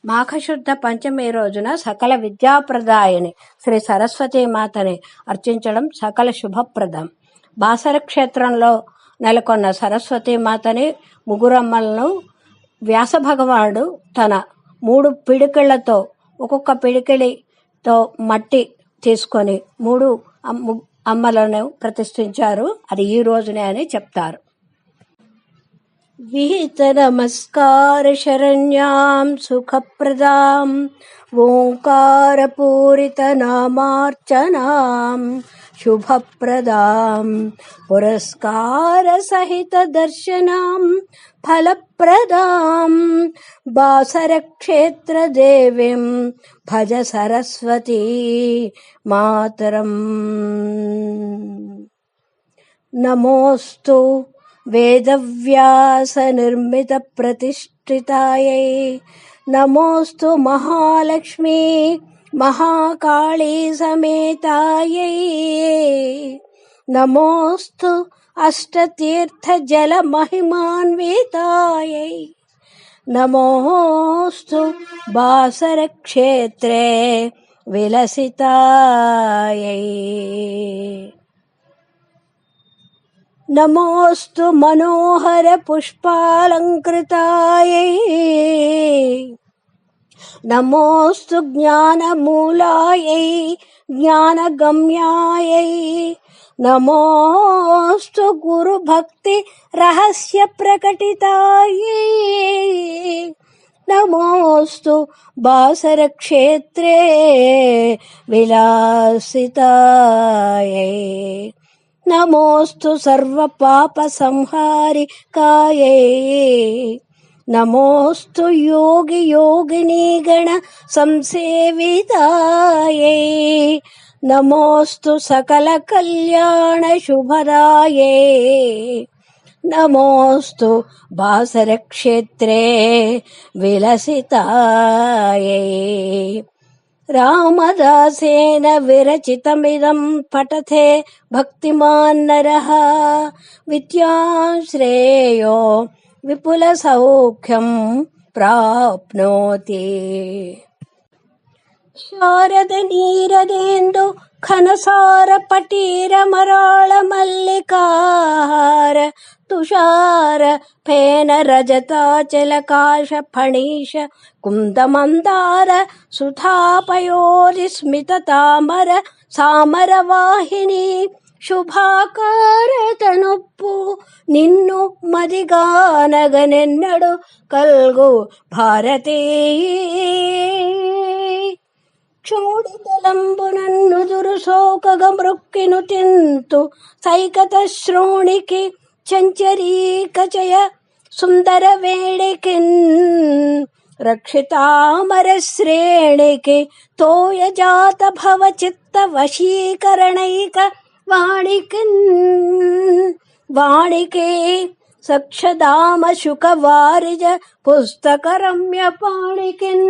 మాఘశుద్ధ పంచమి రోజున సకల విద్యాప్రదాయని శ్రీ సరస్వతీ మాతని అర్చించడం సకల శుభప్రదం. బాసర క్షేత్రంలో నెలకొన్న సరస్వతీ మాతని ముగ్గురమ్మలను వ్యాస భగవానుడు తన 3 పిడికిళ్లతో ఒక్కొక్క పిడికిలితో మట్టి తీసుకొని 3 అమ్మలను ప్రతిష్ఠించారు. అది ఈ రోజునే అని చెప్తారు. విహిత నమస్కార శరణ్యాం సుఖప్రదాం ఓంకార పూరిత నామార్చనాం శుభప్రదాం పురస్కార సహిత దర్శనాం ఫలప్రదాం బాసర క్షేత్ర దేవీం భజ సరస్వతీ మాతరం. నమోస్తు వేదవ్యాస నిర్మిత ప్రతిష్ఠితాయై నమోస్తు మహాలక్ష్మీ మహాకాళీ సమేతాయై నమోస్తు అష్టతీర్థ జల మహిమాన్వితాయై నమోస్తు బాసర క్షేత్రే విలసితాయై నమోస్తు మనోహర పుష్పాలంకృతాయై నమోస్తు జ్ఞానమూలాయై జ్ఞానగమ్యాయై నమోస్తు గురుభక్తి రహస్య ప్రకటితాయై నమోస్తు బాసర క్షేత్రే విలాసితాయై నమోస్తు సర్వ పాప సంహారికాయై నమోస్తు యోగి యోగినీ గణ సంసేవితాయై నమోస్తు సకల కళ్యాణ శుభదాయై నమోస్తు బాసర క్షేత్రే విలసితాయై. రామదాసేన విరచితమిదం పఠతే భక్తిమాన్ నరః విద్యాం శ్రేయో విపుల సౌఖ్యం ప్రాప్నోతి. శారద నీరదేందు ఘనసార పటీర మరాళ మల్లికార తుషార ఫేన రజతాచల కాశ ఫణీష కుందమందార సుధాపయోరి స్మిత తామర సామర వాహిని శుభాకార తనొప్పు నిన్ను మదిగానగనెన్నడు కల్గు భారతీ. క్షోడితలంబునన్నుదురు శోకగ మృక్కిను తింతు సైకత శ్రోణికి చంచరీకచయ సుందర వేడికిన్ రక్షితామర శ్రేణికి తోయజాత భవ చిత్త వశీకరణైక వాణికే సక్షదామ శుక వారిజ పుస్తక రమ్య పాణికిన్.